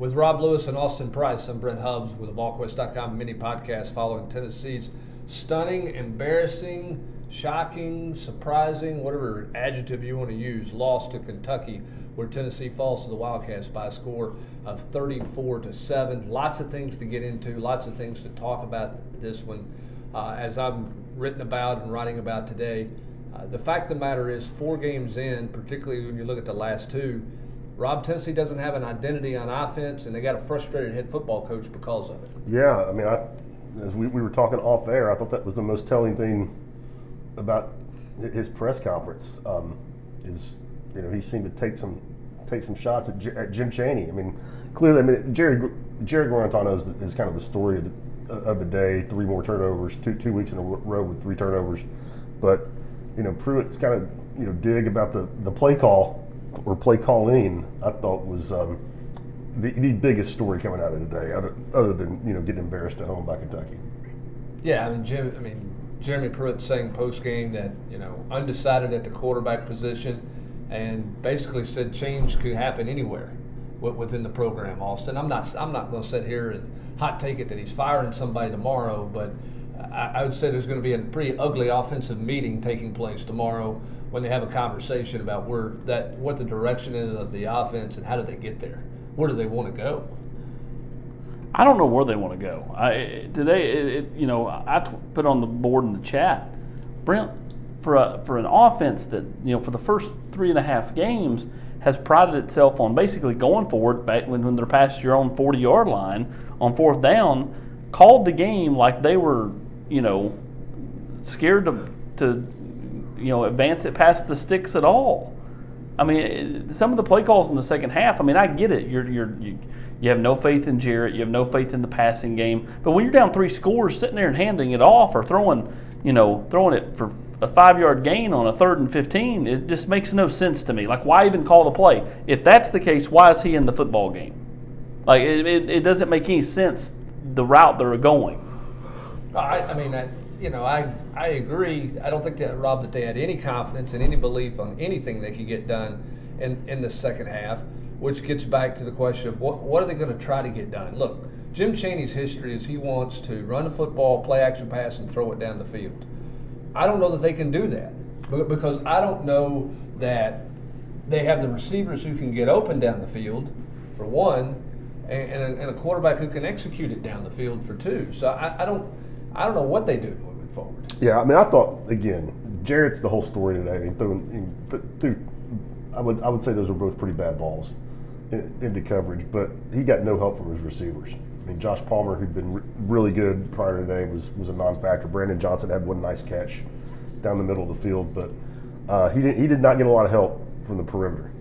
With Rob Lewis and Austin Price, I'm Brent Hubbs with the Volquest.com mini podcast following Tennessee's stunning, embarrassing, shocking, surprising, whatever adjective you want to use, loss to Kentucky, where Tennessee falls to the Wildcats by a score of 34-7. Lots of things to get into, lots of things to talk about this one. As I'm written about and writing about today, the fact of the matter is 4 games in, particularly when you look at the last 2, Rob, Tennessee doesn't have an identity on offense, and they got a frustrated head football coach because of it. Yeah, I mean, as we were talking off air, I thought that was the most telling thing about his press conference. He seemed to take some shots at Jim Chaney. I mean, clearly, Jared Guarantano is kind of the story of the day. 3 more turnovers, two weeks in a row with 3 turnovers. But Pruitt's kind of dig about the play call or play calling. I thought was the biggest story coming out of today, other than getting embarrassed at home by Kentucky. Yeah, Jeremy Pruitt saying post game that undecided at the quarterback position, and basically said change could happen anywhere within the program. Austin, I'm not going to sit here and hot take it that he's firing somebody tomorrow, but I would say there's going to be a pretty ugly offensive meeting taking place tomorrow when they have a conversation about what the direction is of the offense and how do they get there. Where do they want to go? I don't know where they want to go. Today, I put on the board in the chat, Brent, for an offense that for the first 3.5 games has prided itself on basically going forward back when they're past your own 40-yard line on 4th down, called the game like they were scared to advance it past the sticks at all. I mean, some of the play calls in the second half, I get it. You have no faith in Jarrett. You have no faith in the passing game. But when you're down 3 scores, sitting there and handing it off or throwing it for a 5-yard gain on a 3rd and 15, it just makes no sense to me. Like, why even call the play? If that's the case, why is he in the football game? Like, it doesn't make any sense, the route they're going. I agree. I don't think that they had any confidence and any belief on anything they could get done in the second half, which gets back to the question of what are they going to try to get done? Look, Jim Chaney's history is he wants to run the football, play action pass, and throw it down the field. I don't know that they can do that because I don't know that they have the receivers who can get open down the field, for one, and a quarterback who can execute it down the field, for 2. So I don't know what they do moving forward. Yeah, I thought, again, Jarrett's the whole story today. I would say those were both pretty bad balls into coverage, but he got no help from his receivers. Josh Palmer, who'd been really good prior to today, was a non-factor. Brandon Johnson had one nice catch down the middle of the field, but he did not get a lot of help from the perimeter.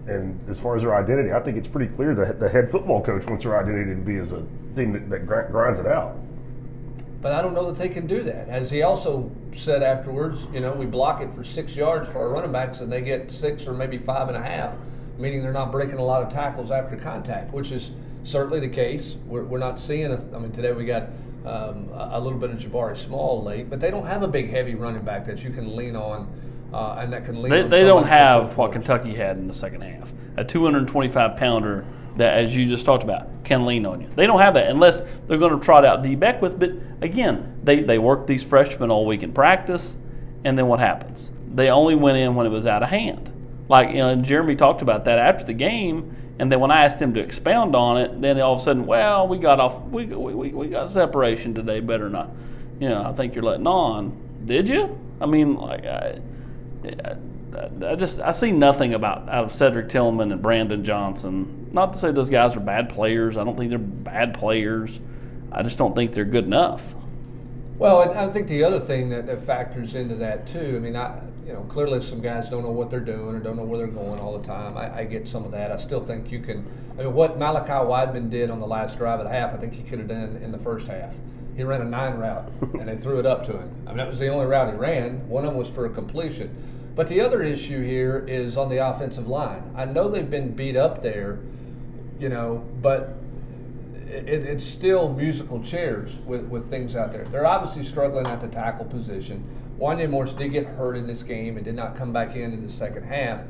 And as far as their identity, I think it's pretty clear that the head football coach wants their identity to be as a team that grinds it out. But I don't know that they can do that. As he also said afterwards, we block it for 6 yards for our running backs, and they get 6 or maybe 5.5, meaning they're not breaking a lot of tackles after contact, which is certainly the case. We're not seeing today we got a little bit of Jabari Small late, but they don't have a big, heavy running back that you can lean on, and that can lean on. They don't have what Kentucky had in the second half, a 225-pounder that, as you just talked about, can lean on you. They don't have that unless they're going to trot out D. Beckwith. But again, they work these freshmen all week in practice, and then what happens? They only went in when it was out of hand. Like, Jeremy talked about that after the game, and then when I asked him to expound on it, then all of a sudden, well, we got separation today. Better not. I think you're letting on. Did you? I see nothing out of Cedric Tillman and Brandon Johnson. Not to say those guys are bad players. I don't think they're bad players. I just don't think they're good enough. Well, and I think the other thing that factors into that too. Clearly some guys don't know what they're doing or don't know where they're going all the time. I get some of that. I still think you can. What Malachi Wideman did on the last drive of the half, I think he could have done in the first half. He ran a 9 route, and they threw it up to him. That was the only route he ran. One of them was for a completion. But the other issue here is on the offensive line. I know they've been beat up there, but it's still musical chairs with things out there. They're obviously struggling at the tackle position. Wanya Morse did get hurt in this game and did not come back in the second half.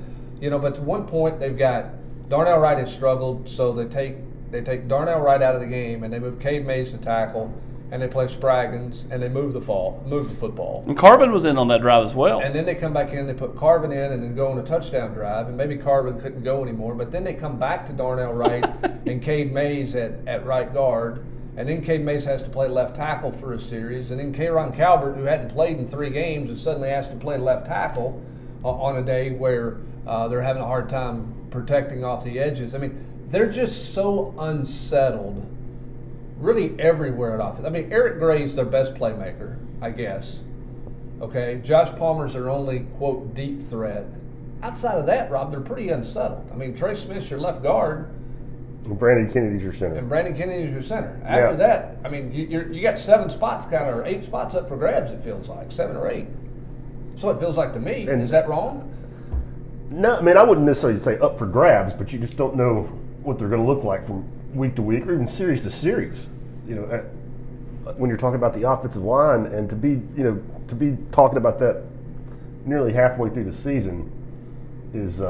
But at one point they've got Darnell Wright has struggled, so they take Darnell Wright out of the game and they move Cade Mays to tackle, and they play Spraggins, and they move the football. And Carvin was in on that drive as well. And then they come back in, they put Carvin in, and then go on a touchdown drive, and maybe Carvin couldn't go anymore, but then they come back to Darnell Wright and Cade Mays at right guard, and then Cade Mays has to play left tackle for a series, and then Kayron Calvert, who hadn't played in 3 games, is suddenly asked to play left tackle on a day where they're having a hard time protecting off the edges. I mean, they're just so unsettled really everywhere at offense. I mean, Eric Gray's their best playmaker, I guess. Okay, Josh Palmer's their only, quote, deep threat. Outside of that, Rob, they're pretty unsettled. I mean, Trey Smith's your left guard. And Brandon Kennedy's your center. And Brandon Kennedy's your center. After that, I mean, you got 7 spots or 8 spots up for grabs, it feels like, 7 or 8. So it feels like to me. And is that wrong? No, I mean, I wouldn't necessarily say up for grabs, but you just don't know what they're going to look like from week to week or even series to series. You know, when you're talking about the offensive line, and to be talking about that nearly halfway through the season is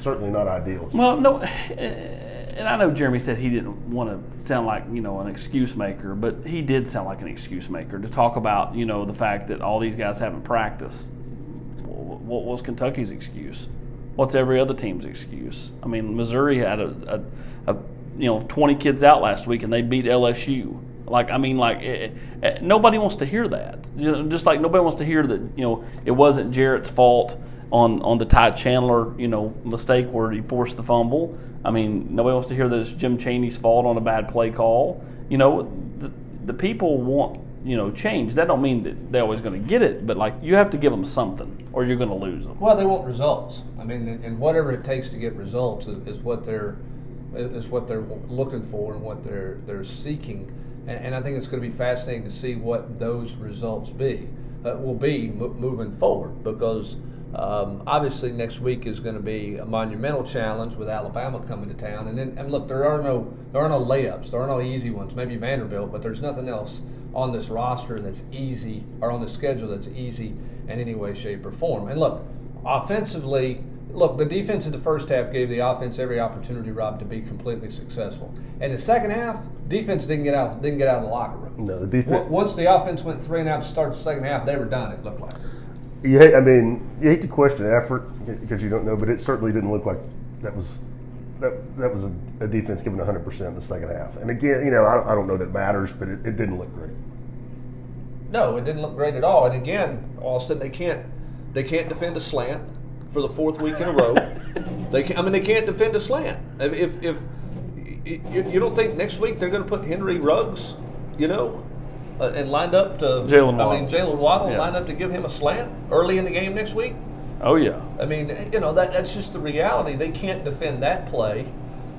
certainly not ideal. Well, no, and I know Jeremy said he didn't want to sound like, an excuse maker, but he did sound like an excuse maker to talk about, the fact that all these guys haven't practiced. What was Kentucky's excuse? What's every other team's excuse? I mean, Missouri had a 20 kids out last week, and they beat LSU. Nobody wants to hear that. Just like nobody wants to hear that, it wasn't Jarrett's fault on the Ty Chandler, mistake where he forced the fumble. I mean, nobody wants to hear that it's Jim Chaney's fault on a bad play call. The people want, change. That don't mean that they're always going to get it, but you have to give them something, or you're going to lose them. Well, they want results. I mean, and whatever it takes to get results is what they're looking for and what they're seeking. And I think it's going to be fascinating to see what those results will be moving forward, because obviously next week is going to be a monumental challenge with Alabama coming to town. And look, there are no layups, there are no easy ones. Maybe Vanderbilt, but there's nothing else on this roster that's easy, or on the schedule that's easy in any way, shape, or form. And look, offensively. Look, the defense in the first half gave the offense every opportunity, Rob, to be completely successful. In the second half, defense didn't get out of the locker room. No, the defense. Once the offense went 3 and out to start the second half, they were done. It looked like. You hate to question effort because you don't know, but it certainly didn't look like that was a defense giving 100% in the second half. And again, I don't know that matters, but it didn't look great. No, it didn't look great at all. And again, Austin, they can't defend a slant for the 4th week in a row. They can't defend a slant. If you don't think next week they're going to put Henry Ruggs, and lined up to Jalen Waddle lined up to give him a slant early in the game next week? Oh yeah. I mean, that's just the reality. They can't defend that play.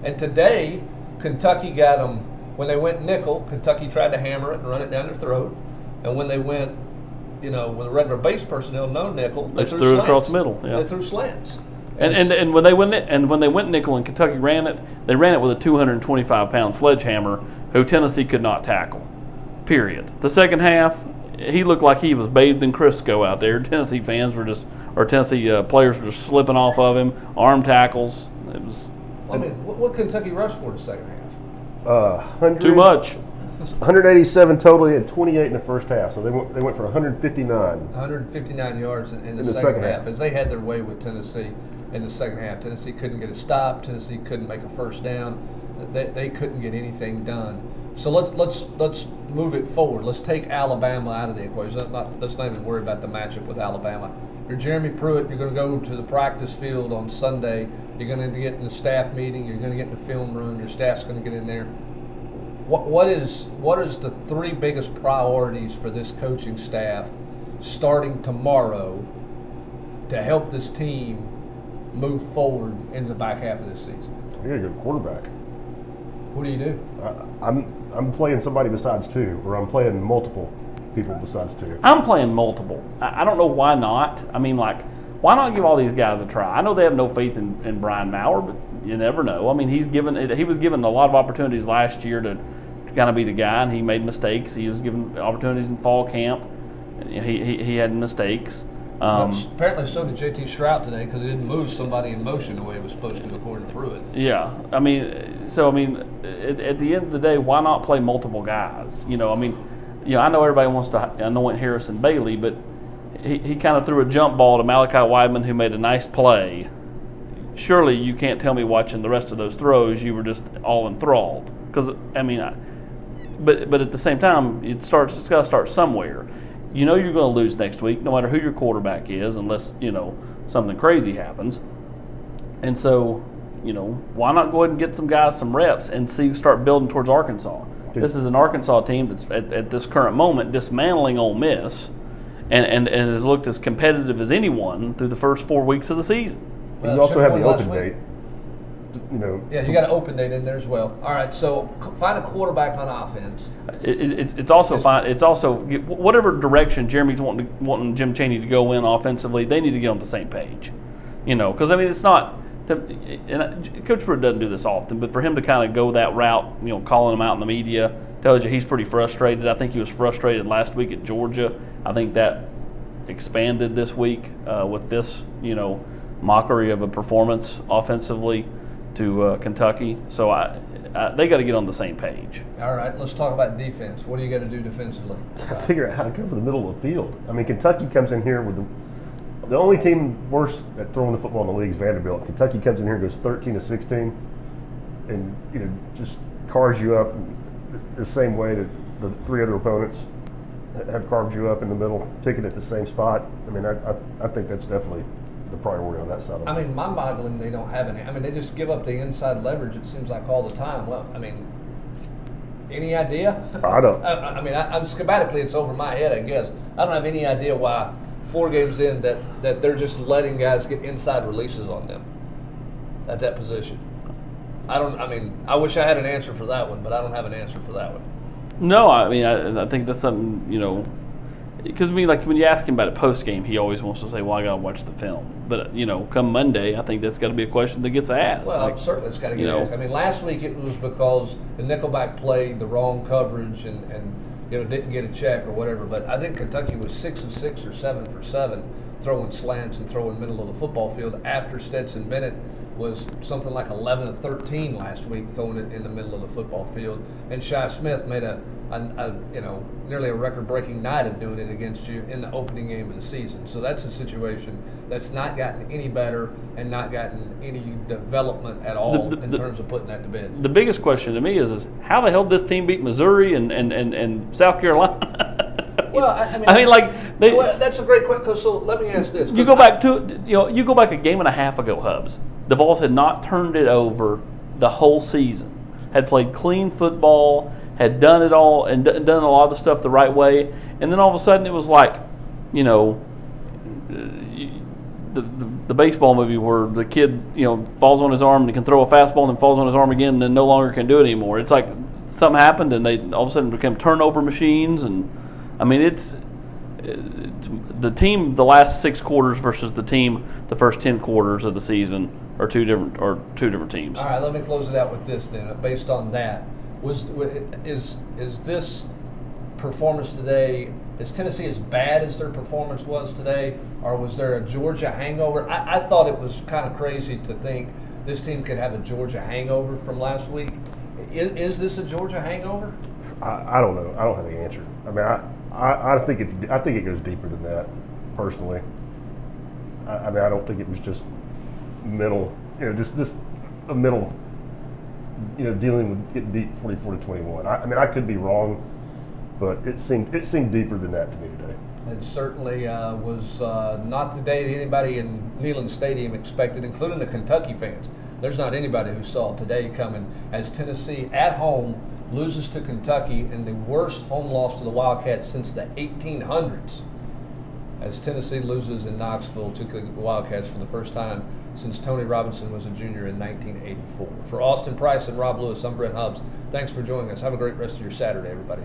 And today, Kentucky got them when they went nickel. Kentucky tried to hammer it and run it down their throat. And when they went, with a regular base personnel, no nickel, they threw it across the middle. Yeah. They threw slants. And when they went nickel and Kentucky ran it, they ran it with a 225-pound sledgehammer who Tennessee could not tackle. Period. The second half, he looked like he was bathed in Crisco out there. Tennessee players were just slipping off of him, arm tackles. It was. What Kentucky rushed for in the second half? Too much. 187 total. They had 28 in the first half, so they went for 159. 159 yards in the second half, as they had their way with Tennessee in the second half. Tennessee couldn't get a stop. Tennessee couldn't make a first down. They couldn't get anything done. So let's move it forward. Let's take Alabama out of the equation. Let's not even worry about the matchup with Alabama. You're Jeremy Pruitt. You're going to go to the practice field on Sunday. You're going to get in the staff meeting. You're going to get in the film room. Your staff's going to get in there. What is the 3 biggest priorities for this coaching staff starting tomorrow to help this team move forward into the back half of this season? You're a good quarterback. What do you do? I'm playing somebody besides 2, or I'm playing multiple people besides 2. I'm playing multiple. I don't know why not. I mean, why not give all these guys a try? I know they have no faith in Brian Maurer, but you never know. I mean, he was given a lot of opportunities last year to kind of be the guy, and he made mistakes. He was given opportunities in fall camp. He had mistakes. Apparently, so did J.T. Shrout today because he didn't move somebody in motion the way he was supposed to, according to Pruitt. Yeah, at the end of the day, why not play multiple guys? I know everybody wants to anoint Harrison Bailey, but he kind of threw a jump ball to Malachi Weidman, who made a nice play. Surely you can't tell me watching the rest of those throws you were just all enthralled. But at the same time, it's got to start somewhere. You're going to lose next week, no matter who your quarterback is, unless something crazy happens. And so, why not go ahead and get some guys some reps and start building towards Arkansas? This is an Arkansas team that's at this current moment dismantling Ole Miss, and has looked as competitive as anyone through the first 4 weeks of the season. Well, you also have the open date. Yeah, you got an open date in there as well. All right, so find a quarterback on offense. It's also fine. It's also whatever direction Jeremy's wanting Jim Chaney to go in offensively. They need to get on the same page, because it's not. And Coach Pruitt doesn't do this often, but for him to kind of go that route, calling him out in the media, tells you he's pretty frustrated. I think he was frustrated last week at Georgia. I think that expanded this week with this, mockery of a performance offensively to Kentucky. So they got to get on the same page. All right, let's talk about defense. What do you got to do defensively? Figure out how to cover the middle of the field. Kentucky comes in here with the only team worse at throwing the football in the league is Vanderbilt. Kentucky comes in here and goes 13-16, and just carves you up the same way that the three other opponents have carved you up in the middle, picking at the same spot. I think that's definitely the priority on that side of it. Mind-boggling they don't have any. They just give up the inside leverage, it seems like, all the time. Well, any idea? I don't. I'm schematically, it's over my head, I guess. I don't have any idea why 4 games in that they're just letting guys get inside releases on them at that position. I wish I had an answer for that one, but I don't have an answer for that one. No, I think that's something, because like when you ask him about it post game, he always wants to say, "Well, I got to watch the film." But come Monday, I think that's got to be a question that gets asked. Well, certainly it's got to get asked. Last week it was because the nickelback played the wrong coverage and didn't get a check or whatever. But I think Kentucky was 6 of 6 or 7 for 7 throwing slants and throwing middle of the football field after Stetson Bennett was something like 11 of 13 last week throwing it in the middle of the football field. And Shi Smith made a nearly a record-breaking night of doing it against you in the opening game of the season. So that's a situation that's not gotten any better and not gotten any development at all in terms of putting that to bed. The biggest question to me is how the hell did this team beat Missouri and South Carolina? Well, that's a great question. So let me ask this: you go back a game and a half ago, Hubs. The Vols had not turned it over the whole season. Had played clean football, had done it all, and done a lot of the stuff the right way. And then all of a sudden, it was like, the baseball movie where the kid, falls on his arm and can throw a fastball, and then falls on his arm again, and then no longer can do it anymore. It's like something happened, and they all of a sudden became turnover machines, and it's the team the last 6 quarters versus the team the first 10 quarters of the season are two different teams. All right, let me close it out with this then. Based on that, is this performance today? Is Tennessee as bad as their performance was today, or was there a Georgia hangover? I thought it was kind of crazy to think this team could have a Georgia hangover from last week. Is this a Georgia hangover? I don't know. I don't have the answer. I think it goes deeper than that, personally. I don't think it was just mental, just a mental, dealing with getting beat 44-21. I could be wrong, but it seemed deeper than that to me today. It certainly was not the day that anybody in Neyland Stadium expected, including the Kentucky fans. There's not anybody who saw today coming as Tennessee at home loses to Kentucky in the worst home loss to the Wildcats since the 1800s. As Tennessee loses in Knoxville to the Wildcats for the first time since Tony Robinson was a junior in 1984. For Austin Price and Rob Lewis, I'm Brent Hubbs. Thanks for joining us. Have a great rest of your Saturday, everybody.